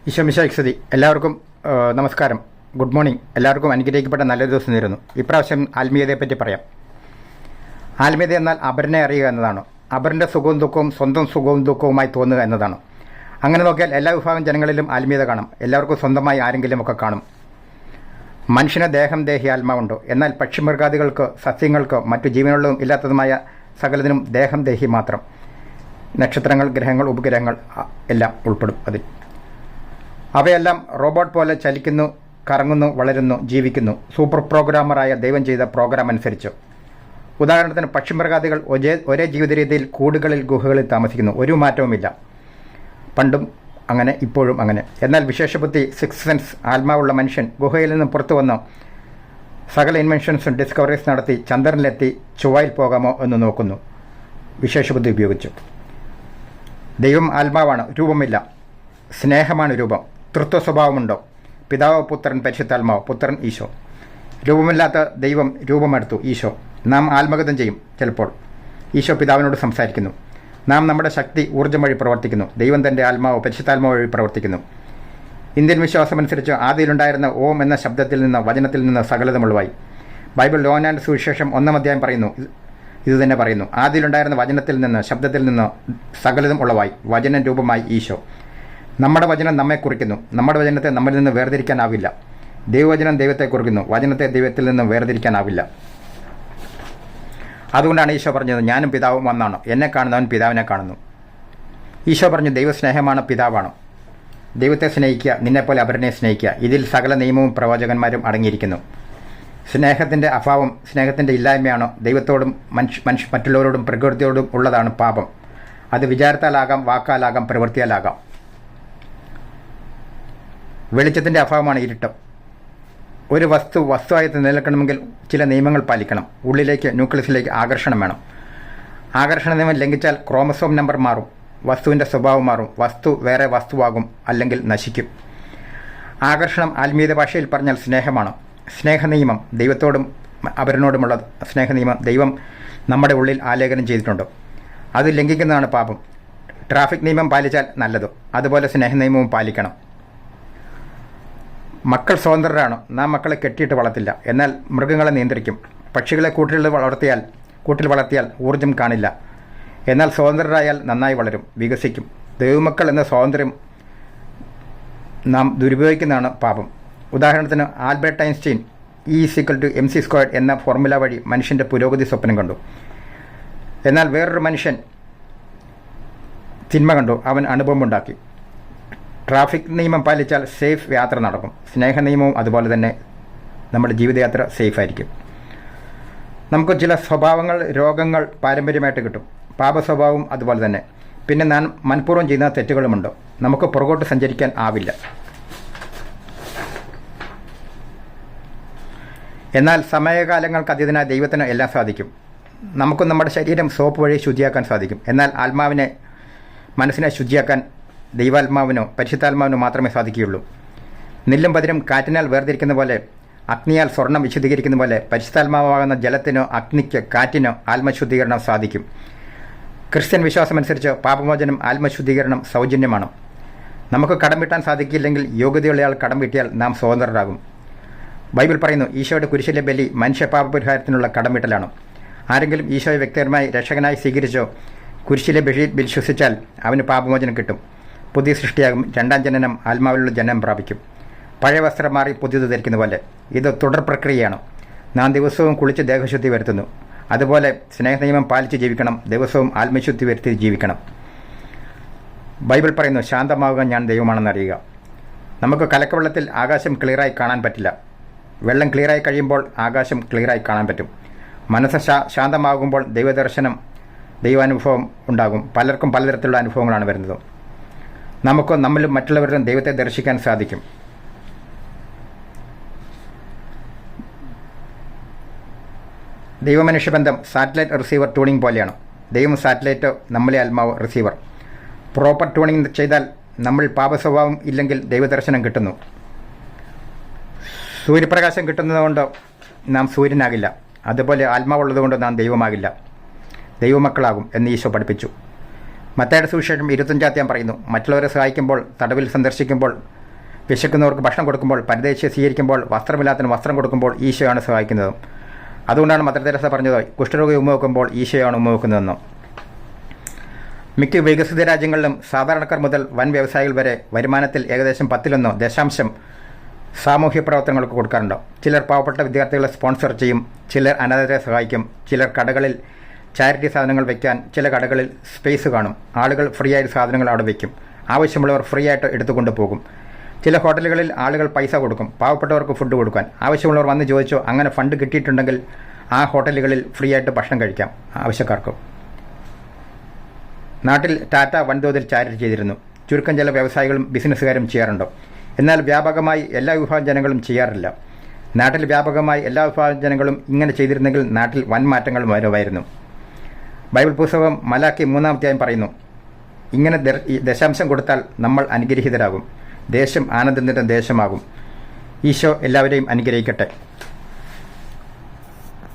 ഈശോമിശിഹായ്ക്ക് സ്തുതി. എല്ലാവർക്കും നമസ്കാരം, ഗുഡ് മോർണിംഗ്. എല്ലാവർക്കും അനുഗ്രഹിക്കപ്പെട്ട നല്ലൊരു ദിവസം നേരുന്നു. ഇപ്രാവശ്യം ആത്മീയതയെപ്പറ്റി പറയാം. ആത്മീയത എന്നാൽ അപരനെ അറിയുക എന്നതാണ്. അപരൻ്റെ സുഖവും ദുഃഖവും സ്വന്തം സുഖവും ദുഃഖവുമായി തോന്നുക എന്നതാണ്. അങ്ങനെ നോക്കിയാൽ എല്ലാ വിഭാഗം ജനങ്ങളിലും ആത്മീയത കാണും. എല്ലാവർക്കും സ്വന്തമായി ആരെങ്കിലുമൊക്കെ കാണും. മനുഷ്യന് ദേഹം ദേഹി ആത്മാവുണ്ടോ? എന്നാൽ പക്ഷിമൃഗാദികൾക്ക്, സസ്യങ്ങൾക്ക്, മറ്റു ജീവനുള്ളതും ഇല്ലാത്തതുമായ സകലതിനും ദേഹം ദേഹി മാത്രം. നക്ഷത്രങ്ങൾ, ഗ്രഹങ്ങൾ, ഉപഗ്രഹങ്ങൾ എല്ലാം ഉൾപ്പെടും അതിൽ. അവയെല്ലാം റോബോട്ട് പോലെ ചലിക്കുന്നു, കറങ്ങുന്നു, വളരുന്നു, ജീവിക്കുന്നു, സൂപ്പർ പ്രോഗ്രാമറായ ദൈവം ചെയ്ത പ്രോഗ്രാം അനുസരിച്ച്. ഉദാഹരണത്തിന് പക്ഷിമൃഗാദികൾ ഒരേ ജീവിത രീതിയിൽ കൂടുകളിൽ, ഗുഹകളിൽ താമസിക്കുന്നു. ഒരു മാറ്റവുമില്ല. പണ്ടും അങ്ങനെ, ഇപ്പോഴും അങ്ങനെ. എന്നാൽ വിശേഷബുദ്ധി, സിക്സ് സെൻസ്, ആത്മാവുള്ള മനുഷ്യൻ ഗുഹയിൽ നിന്ന് പുറത്തു വന്ന് സകല ഇൻവെൻഷൻസും ഡിസ്കവറീസ് നടത്തി ചന്ദ്രനിലെത്തി ചൊവ്വയിൽ പോകാമോ എന്ന് നോക്കുന്നു, വിശേഷബുദ്ധി ഉപയോഗിച്ചു. ദൈവം ആത്മാവാണ്, രൂപമില്ല. സ്നേഹമാണ് രൂപം. തൃത്വ സ്വഭാവമുണ്ടോ? പിതാവ്, പുത്രൻ, പരിശുദ്ധാത്മാവ്. പുത്രൻ ഈശോ. രൂപമില്ലാത്ത ദൈവം രൂപമെടുത്തു, ഈശോ. നാം ആത്മഗതം ചെയ്യും ചിലപ്പോൾ. ഈശോ പിതാവിനോട് സംസാരിക്കുന്നു. നാം നമ്മുടെ ശക്തി, ഊർജ്ജം വഴി പ്രവർത്തിക്കുന്നു. ദൈവം തൻ്റെ ആത്മാവ്, പരിശുദ്ധാത്മാവ് വഴി പ്രവർത്തിക്കുന്നു. ഇന്ത്യൻ വിശ്വാസമനുസരിച്ച് ആദിയിലുണ്ടായിരുന്ന ഓം എന്ന ശബ്ദത്തിൽ നിന്ന്, വചനത്തിൽ നിന്ന് സകലതുമുള്ളവായി. ബൈബിൾ യോഹന്നാന്റെ സുവിശേഷം 1-ാം അധ്യായം പറയുന്നു, ഇതുതന്നെ പറയുന്നു. ആദിയിലുണ്ടായിരുന്ന വചനത്തിൽ നിന്ന്, ശബ്ദത്തിൽ നിന്ന് സകലതും ഉള്ളവായി. വചനം രൂപമായി ഈശോ. നമ്മുടെ വചനം നമ്മെ കുറിക്കുന്നു. നമ്മുടെ വചനത്തെ നമ്മിൽ നിന്ന് വേർതിരിക്കാനാവില്ല. ദൈവവചനം ദൈവത്തെ കുറിക്കുന്നു. വചനത്തെ ദൈവത്തിൽ നിന്ന് വേർതിരിക്കാനാവില്ല. അതുകൊണ്ടാണ് ഈശോ പറഞ്ഞത്, ഞാനും പിതാവും ഒന്നാണ്. എന്നെ കാണുന്നവൻ പിതാവിനെ കാണുന്നു. ഈശോ പറഞ്ഞു, ദൈവസ്നേഹമാണ്, പിതാവാണ്. ദൈവത്തെ സ്നേഹിക്കുക, നിന്നെപ്പോലെ അപരനെ സ്നേഹിക്കുക. ഇതിൽ സകല നിയമവും പ്രവാചകന്മാരും അടങ്ങിയിരിക്കുന്നു. സ്നേഹത്തിൻ്റെ അഭാവം, സ്നേഹത്തിൻ്റെ ഇല്ലായ്മയാണോ? ദൈവത്തോടും മറ്റുള്ളവരോടും പ്രകൃതിയോടും ഉള്ളതാണ് പാപം. അത് വിചാരത്താലാകാം, വാക്കാലാകാം, പ്രവൃത്തിയാലാകാം. വെളിച്ചത്തിൻ്റെ അഭാവമാണ് ഇരുട്ടം. ഒരു വസ്തുവായി നിലനിൽക്കണമെങ്കിൽ ചില നിയമങ്ങൾ പാലിക്കണം. ഉള്ളിലേക്ക്, ന്യൂക്ലിയസിലേക്ക് ആകർഷണം വേണം. ആകർഷണ നിയമം ലംഘിച്ചാൽ ക്രോമസോം നമ്പർ മാറും, വസ്തുവിൻ്റെ സ്വഭാവം മാറും, വസ്തു വേറെ വസ്തുവാകും, അല്ലെങ്കിൽ നശിക്കും. ആകർഷണം ആത്മീയത ഭാഷയിൽ പറഞ്ഞാൽ സ്നേഹമാണ്. സ്നേഹനിയമം, ദൈവത്തോടും അവരനോടുമുള്ള സ്നേഹനിയമം ദൈവം നമ്മുടെ ഉള്ളിൽ ആലേഖനം ചെയ്തിട്ടുണ്ട്. അത് ലംഘിക്കുന്നതാണ് പാപം. ട്രാഫിക് നിയമം പാലിച്ചാൽ നല്ലത്. അതുപോലെ സ്നേഹനിയമവും പാലിക്കണം. മക്കൾ സ്വതന്ത്രരാണ്. നാം മക്കളെ കെട്ടിയിട്ട് വളർത്തില്ല. എന്നാൽ മൃഗങ്ങളെ നിയന്ത്രിക്കും. പക്ഷികളെ കൂട്ടിൽ വളർത്തിയാൽ ഊർജ്ജം കാണില്ല. എന്നാൽ സ്വതന്ത്രരായാൽ നന്നായി വളരും, വികസിക്കും. ദൈവമക്കൾ എന്ന സ്വാതന്ത്ര്യം നാം ദുരുപയോഗിക്കുന്നതാണ് പാപം. ഉദാഹരണത്തിന് ആൽബർട്ട് ഐൻസ്റ്റീൻ E=mc² എന്ന ഫോർമുല വഴി മനുഷ്യൻ്റെ പുരോഗതി സ്വപ്നം കണ്ടു. എന്നാൽ വേറൊരു മനുഷ്യൻ തിന്മ കണ്ടു, അവൻ അനുഭവമുണ്ടാക്കി. ട്രാഫിക് നിയമം പാലിച്ചാൽ സേഫ് യാത്ര നടക്കും. സ്നേഹ നിയമവും അതുപോലെ തന്നെ നമ്മുടെ ജീവിതയാത്ര സേഫായിരിക്കും. നമുക്ക് ചില സ്വഭാവങ്ങൾ, രോഗങ്ങൾ പാരമ്പര്യമായിട്ട് കിട്ടും. പാപസ്വഭാവവും അതുപോലെ തന്നെ. പിന്നെ മനഃപൂർവ്വം ചെയ്യുന്ന തെറ്റുകളുമുണ്ട്. നമുക്ക് പുറകോട്ട് സഞ്ചരിക്കാൻ ആവില്ല. എന്നാൽ സമയകാലങ്ങൾക്ക് അതീതനായ ദൈവത്തിന് എല്ലാം സാധിക്കും. നമുക്കും നമ്മുടെ ശരീരം സോപ്പ് വഴി ശുചിയാക്കാൻ സാധിക്കും. എന്നാൽ മനസ്സിനെ ശുചിയാക്കാൻ ദൈവാത്മാവിനോ പരിശുദ്ധാത്മാവിനോ മാത്രമേ സാധിക്കുകയുള്ളൂ. നെല്ലും പതിരും കാറ്റിനാൽ വേർതിരിക്കുന്ന പോലെ, അഗ്നിയാൽ സ്വർണം വിശുദ്ധീകരിക്കുന്ന പോലെ, പരിശുദ്ധാത്മാവാകുന്ന ജലത്തിനോ അഗ്നിക്ക്, കാറ്റിനോ ആത്മശുദ്ധീകരണം സാധിക്കും. ക്രിസ്ത്യൻ വിശ്വാസമനുസരിച്ച് പാപമോചനം, ആത്മശുദ്ധീകരണം സൗജന്യമാണ്. നമുക്ക് കടം വീട്ടാൻ സാധിക്കില്ലെങ്കിൽ യോഗ്യതയുള്ളയാൾ കടം വീട്ടിയാൽ നാം സ്വതന്ത്രരാകും. ബൈബിൾ പറയുന്നു, ഈശോയുടെ കുരിശിലെ ബലി മനുഷ്യപാപപരിഹാരത്തിനുള്ള കടം വീട്ടലാണ്. ആരെങ്കിലും ഈശോയെ വ്യക്തിപരമായി രക്ഷകനായി സ്വീകരിച്ചോ കുരിശിലെ ബലിയിൽ വിശ്വസിച്ചാൽ അവന് പാപമോചനം കിട്ടും. പുതിയ സൃഷ്ടിയാകും. രണ്ടാം ജനനം, ആത്മാവിലുള്ള ജനനം പ്രാപിക്കും. പഴയ വസ്ത്രം മാറി പുതിയത് ധരിക്കുന്ന പോലെ. ഇത് തുടർ പ്രക്രിയയാണ്. നാം ദിവസവും കുളിച്ച് ദേഹശുദ്ധി വരുത്തുന്നു. അതുപോലെ സ്നേഹനിയമം പാലിച്ച് ജീവിക്കണം. ദിവസവും ആത്മശുദ്ധി വരുത്തി ജീവിക്കണം. ബൈബിൾ പറയുന്നു, ശാന്തമാവുക, ഞാൻ ദൈവമാണെന്ന് അറിയുക. നമുക്ക് കലക്കവെള്ളത്തിൽ ആകാശം ക്ലിയറായി കാണാൻ പറ്റില്ല. വെള്ളം ക്ലിയറായി കഴിയുമ്പോൾ ആകാശം ക്ലിയറായി കാണാൻ പറ്റും. മനസ്സ് ശാന്തമാകുമ്പോൾ ദൈവദർശനം, ദൈവാനുഭവം ഉണ്ടാകും. പലർക്കും പലതരത്തിലുള്ള അനുഭവങ്ങളാണ് വരുന്നത്. നമുക്ക് നമ്മളും മറ്റുള്ളവരും ദൈവത്തെ ദർശിക്കാൻ സാധിക്കും. ദൈവമനുഷ്യബന്ധം സാറ്റലൈറ്റ് റിസീവർ ട്യൂണിംഗ് പോലെയാണ്. ദൈവം സാറ്റലൈറ്റ്, നമ്മളെ ആത്മാവ് റിസീവർ. പ്രോപ്പർ ട്യൂണിംഗ് ചെയ്താൽ നമ്മൾ പാപസ്വഭാവം ഇല്ലെങ്കിൽ ദൈവദർശനം കിട്ടുന്നു. സൂര്യപ്രകാശം കിട്ടുന്നതുകൊണ്ട് നാം സൂര്യനാകില്ല. അതുപോലെ ആത്മാവുള്ളതുകൊണ്ട് നാം ദൈവമാകില്ല, ദൈവമക്കളാകും എന്ന് ഈശോ പഠിപ്പിച്ചു. മത്തായിയുടെ സുവിശേഷം 25-ാം അധ്യായം പറയുന്നു, മറ്റുള്ളവരെ സഹായിക്കുമ്പോൾ, തടവിൽ സന്ദർശിക്കുമ്പോൾ, വിശക്കുന്നവർക്ക് ഭക്ഷണം കൊടുക്കുമ്പോൾ, പരദേശിയെ സ്വീകരിക്കുമ്പോൾ, വസ്ത്രമില്ലാത്തതിന് വസ്ത്രം കൊടുക്കുമ്പോൾ ഈശോയാണ് സഹായിക്കുന്നത്. അതുകൊണ്ടാണ് മദർ തെരേസ പറഞ്ഞത്, കുഷ്ഠരോഗി ഉമ്മ വെക്കുമ്പോൾ ഈശോയാണ് ഉമ്മ വെക്കുന്നതെന്ന്. മിക്ക വികസിത രാജ്യങ്ങളിലും സാധാരണക്കാർ മുതൽ വൻ വ്യവസായികൾ വരെ വരുമാനത്തിൽ ഏകദേശം 10% സാമൂഹ്യ പ്രവർത്തനങ്ങൾക്ക് കൊടുക്കാറുണ്ട്. ചിലർ പാവപ്പെട്ട വിദ്യാർത്ഥികളെ സ്പോൺസർ ചെയ്യും, ചിലർ അനാഥരെ സഹായിക്കും, ചിലർ കടകളിൽ ചാരിറ്റി സാധനങ്ങൾ വയ്ക്കാൻ ചില കടകളിൽ സ്പേസ് കാണും. ആളുകൾ ഫ്രീ ആയിട്ട് സാധനങ്ങൾ അവിടെ വയ്ക്കും. ആവശ്യമുള്ളവർ ഫ്രീ ആയിട്ട് എടുത്തുകൊണ്ട് പോകും. ചില ഹോട്ടലുകളിൽ ആളുകൾ പൈസ കൊടുക്കും പാവപ്പെട്ടവർക്ക് ഫുഡ് കൊടുക്കാൻ. ആവശ്യമുള്ളവർ വന്ന് ചോദിച്ചോ, അങ്ങനെ ഫണ്ട് കിട്ടിയിട്ടുണ്ടെങ്കിൽ ആ ഹോട്ടലുകളിൽ ഫ്രീ ആയിട്ട് ഭക്ഷണം കഴിക്കാം ആവശ്യക്കാർക്ക്. നാട്ടിൽ ടാറ്റ വൻതോതിൽ ചാരിറ്റി ചെയ്തിരുന്നു. ചുരുക്കം ചില വ്യവസായികളും ബിസിനസ്സുകാരും ചെയ്യാറുണ്ട്. എന്നാൽ വ്യാപകമായി എല്ലാ വിഭാഗം ജനങ്ങളും ചെയ്യാറില്ല. നാട്ടിൽ വ്യാപകമായി എല്ലാ വിഭാഗം ജനങ്ങളും ഇങ്ങനെ ചെയ്തിരുന്നെങ്കിൽ നാട്ടിൽ വൻ മാറ്റങ്ങൾ വരുമായിരുന്നു. ബൈബിൾ പുസ്തകം മലാക്കി 3-ാം അധ്യായം പറയുന്നു, ഇങ്ങനെ ദശാംശം കൊടുത്താൽ നമ്മൾ അനുഗ്രഹീതരാകും, ദേശം ആനന്ദത്തിൻ്റെ ദേശമാകും. ഈശോ എല്ലാവരെയും അനുഗ്രഹിക്കട്ടെ.